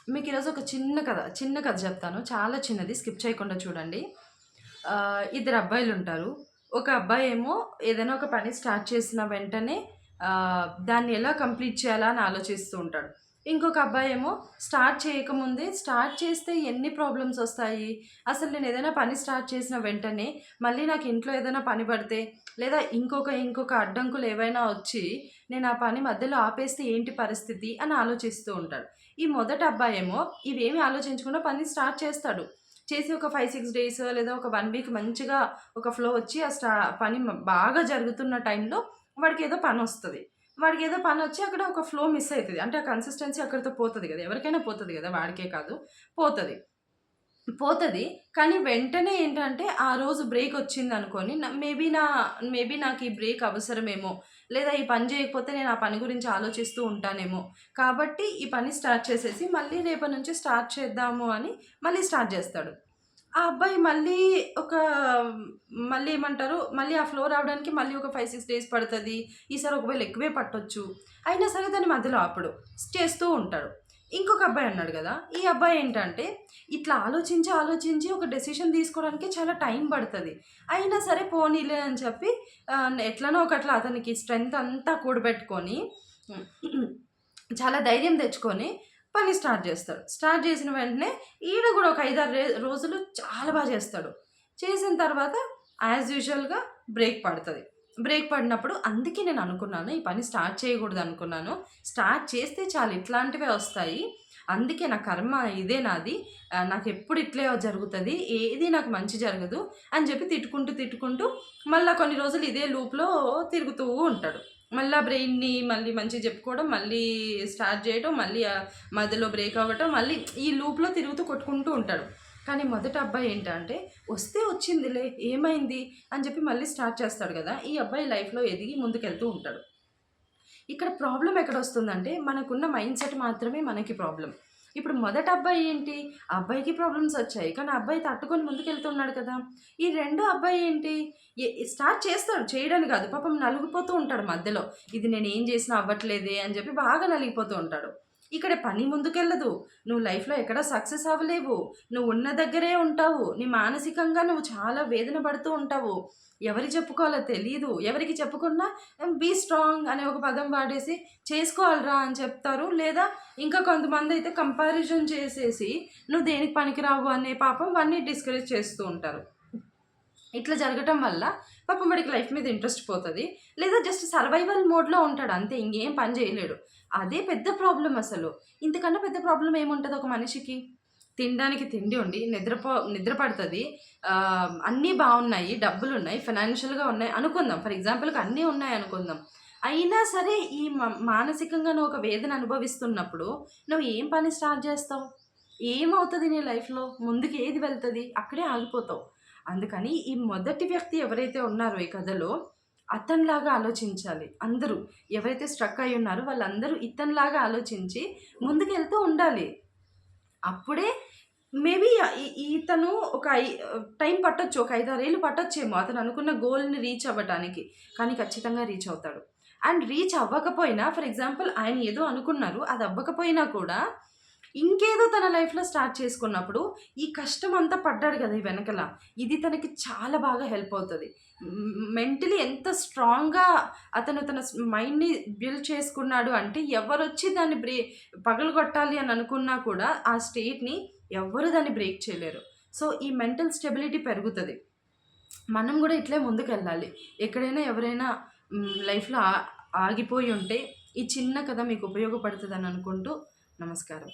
మీకు ఈరోజు ఒక చిన్న కథ చెప్తాను. చాలా చిన్నది. స్కిప్ చేయకుండా చూడండి. ఇద్దరు అబ్బాయిలుంటారు. ఒక అబ్బాయేమో ఏదైనా ఒక పని స్టార్ట్ చేసిన వెంటనే దాన్ని ఎలా కంప్లీట్ చేయాలా అని ఆలోచిస్తూ ఉంటాడు. ఇంకొక అబ్బాయేమో స్టార్ట్ చేయకముందే స్టార్ట్ చేస్తే ఎన్ని ప్రాబ్లమ్స్ ఒస్తాయి? అసలు నేను ఏదైనా పని స్టార్ట్ చేసిన వెంటనే మళ్ళీ నాకు ఇంట్లో ఏదైనా పని పడితే లేదా ఇంకొక అడ్డంకులు ఏవైనా వచ్చి నేను ఆ పని మధ్యలో ఆపేస్తే ఏంటి పరిస్థితి అని ఆలోచిస్తూ ఉంటాడు. ఈ మొదటి అబ్బాయేమో ఇవేమి ఆలోచించకుండా పని స్టార్ట్ చేస్తాడు. చేసి ఒక 5, 6 డేస్ లేదా ఒక 1 వీక్ మంచిగా ఒక ఫ్లో వచ్చి పని బాగా జరుగుతున్న టైంలో వాడికేదో పనొస్తది. వాడికేదో పనొచ్చి అక్కడ ఒక ఫ్లో మిస్ అయితది. అంటే ఆ కన్సిస్టెన్సీ అక్కడితో పోతది గదా! ఎవరికైనా పోతది గదా! వాడికే కాదు. పోతది. పోతది. కానీ వెంటనే ఏంటంటే, ఆ రోజు బ్రేకొచ్చిందనుకోని మేబీ నాకీ బ్రేక్ అవసరమేమో, లేదా ఈ పని జేయకపోతే నేను ఆ పని గురించి ఆలోచిస్తూ ఉంటానేమో, కాబట్టి ఈ పని స్టార్ట్ చేసేసి మళ్ళీ రేపటి నుంచి స్టార్ట్ చేద్దాము అని మళ్ళీ స్టార్ట్ జేస్తాడు. ఆ అబ్బాయి ఒక మళ్ళీ ఏమంటారు, మళ్ళీ ఆ ఫ్లో రావడానికి మళ్ళీ ఒక 5, 6 డేస్ పడతది. ఈసారి ఒకవేళ ఎక్కువే పట్టొచ్చు. అయినా సరే దాన్ని మధ్యలో ఆపడు. చేస్తూ ఉంటాడు. ఇంకొక అబ్బాయి అన్నాడు గదా! ఈ అబ్బాయి ఏంటంటే, ఇట్లా ఆలోచించి ఒక డెసిషన్ తీసుకోవడానికి చాలా టైం పడతది. అయినా సరే పోనీలే అని చెప్పి ఎట్లనో ఒకట్ల అతనికి స్ట్రెంత్ అంతా కూడబెట్టుకొని చాలా ధైర్యం తెచ్చుకొని పని స్టార్ట్ జేస్తాడు. స్టార్ట్ జేసిన వెంటనే ఈయన గూడా ఒక 5, 6 రోజులు చాలా చేస్తాడు. చేసిన తర్వాత యాజ్ యూజువల్‌గా బ్రేక్ పడతది. బ్రేక్ పడినప్పుడు అందుకే నేను అనుకున్నాను, ఈ పని స్టార్ట్ చేయకూడదనుకున్నాను. స్టార్ట్ చేస్తే చాలు ఇట్లాంటివే వస్తాయి. అందుకే నా కర్మ ఇదే నాది. నాకెప్పుడు ఇట్లే జరుగుతది. ఏది నాకు మంచి జరగదు అని చెప్పి తిట్టుకుంటూ మళ్ళా కొన్ని రోజులు ఇదే లూప్‌లో తిరుగుతూ ఉంటాడు. మళ్ళా బ్రెయిన్‌ని మళ్ళీ మంచిగా చెప్పుకోవడం, మళ్ళీ స్టార్ట్ చేయటం, మళ్ళీ మధ్యలో బ్రేక్ అవ్వటం, మళ్ళీ ఈ లూప్‌లో తిరుగుతూ కొట్టుకుంటూ ఉంటాడు. కానీ మొదటి అబ్బాయి ఏంటంటే, వస్తే వచ్చిందిలే ఏమైంది అని చెప్పి మళ్ళీ స్టార్ట్ చేస్తాడు గదా! ఈ అబ్బాయి లైఫ్‌లో ఎదిగి ముందుకెళ్తూ ఉంటాడు. ఇక్కడ ప్రాబ్లమ్ ఎక్కడొస్తుందంటే, మనకున్న మైండ్‌సెట్ మాత్రమే మనకి ప్రాబ్లమ్. ఇప్పుడు మొదటి అబ్బాయి ఏంటి? ఆ అబ్బాయికి ప్రాబ్లమ్స్ వచ్చాయి. కానీ ఆ అబ్బాయి తట్టుకొని ముందుకెళ్తున్నాడు కదా! ఈ రెండో అబ్బాయి ఏంటి? స్టార్ట్ చేస్తాడు, చేయడని కాదు. పాపం నలిగిపోతూ ఉంటాడు మధ్యలో. ఇది నేనేం చేసినా అవ్వట్లేదే అని చెప్పి బాగా నలిగిపోతూ ఉంటాడు. ఇక్కడ పని ముందుకెళ్ళదు. నువ్వు లైఫ్‌లో ఎక్కడ సక్సెస్ అవ్వలేవు. నువ్వు ఉన్న దగ్గరే ఉంటావు. మానసికంగా నువ్వు చాలా వేదన పడుతూ ఉంటావు. ఎవరికి చెప్పుకోవాలో తెలీదు. ఎవరికి చెప్పుకున్నా బీ స్ట్రాంగ్ అనే ఒక పదం వాడేసి చేసుకోవాలిరా అని చెప్తారు. లేదా ఇంకా కొంతమందయితే కంపారిజన్ చేసేసి నువ్వు దేనికి పనికిరావు అనే పాపం వాడిని డిస్కరేజ్ చేస్తూ ఉంటారు. ఇట్లా జరగటం వల్ల పాపం వాడికి లైఫ్ మీద ఇంట్రెస్ట్ పోతది. లేదా జస్ట్ సర్వైవల్ మోడ్‌లో ఉంటాడు అంతే. ఇంకేం పని చేయలేడు. అదే పెద్ద ప్రాబ్లమ్ అసలు. ఇంతకన్నా పెద్ద ప్రాబ్లమ్ ఏముంటది ఒక మనిషికి? తినడానికి తిండి ఉండి, నిద్ర పడతది. అన్నీ బావున్నాయి, డబ్బులున్నాయి, ఫైనాన్షియల్‌గా ఉన్నాయి అనుకుందాం. ఫర్ ఎగ్జాంపుల్‌కి అన్నీ ఉన్నాయనుకుందాం. అయినా సరే ఈ మానసికంగా నువ్వు ఒక వేదన అనుభవిస్తున్నప్పుడు నువ్వు ఏం పని స్టార్ట్ జేస్తావు? ఏమవుతది నీ లైఫ్‌లో? ముందుకు ఏది వెళ్తది? అక్కడే ఆగిపోతావు. అందుకని ఈ మొదటి వ్యక్తి ఎవరైతే ఉన్నారో ఈ కథలో, అతనిలాగా ఆలోచించాలి అందరూ. ఎవరైతే స్ట్రక్ అయ్యి ఉన్నారో వాళ్ళందరూ ఇతనిలాగా ఆలోచించి ముందుకెళ్తూ ఉండాలి. అప్పుడే మేబీ ఇతను టైం పట్టొచ్చు. ఒక 5, 6 ఏళ్ళు పట్టొచ్చేమో అతను అనుకున్న గోల్‌ని రీచ్ అవ్వటానికి. కానీ ఖచ్చితంగా రీచ్ అవుతాడు. అండ్ రీచ్ అవ్వకపోయినా ఫర్ ఎగ్జాంపుల్ ఆయన ఏదో అనుకున్నారు. అది అవ్వకపోయినా కూడా ఇంకేదో తన లైఫ్‌లో స్టార్ట్ చేసుకున్నప్పుడు ఈ కష్టం అంతా పడ్డాడు కదా! ఈ వెనకల. ఇది తనకి చాలా బాగా హెల్ప్ అవుతది. మెంటలీ ఎంత స్ట్రాంగ్‌గా అతను తన మైండ్‌ని బిల్డ్ చేసుకున్నాడు అంటే ఎవరొచ్చి దాన్ని పగలగొట్టాలి అని అనుకున్నా కూడా ఆ స్టేట్‌ని ఎవ్వరు దాన్ని బ్రేక్ చేయలేరు. సో, ఈ మెంటల్ స్టెబిలిటీ పెరుగుతది. మనం గూడా ఇట్లే ముందుకెళ్ళాలి. ఎక్కడైనా ఎవరైనా లైఫ్‌లో ఆగిపోయి ఉంటే ఈ చిన్న కథ మీకు ఉపయోగపడుతదని అనుకుంటూ నమస్కారం.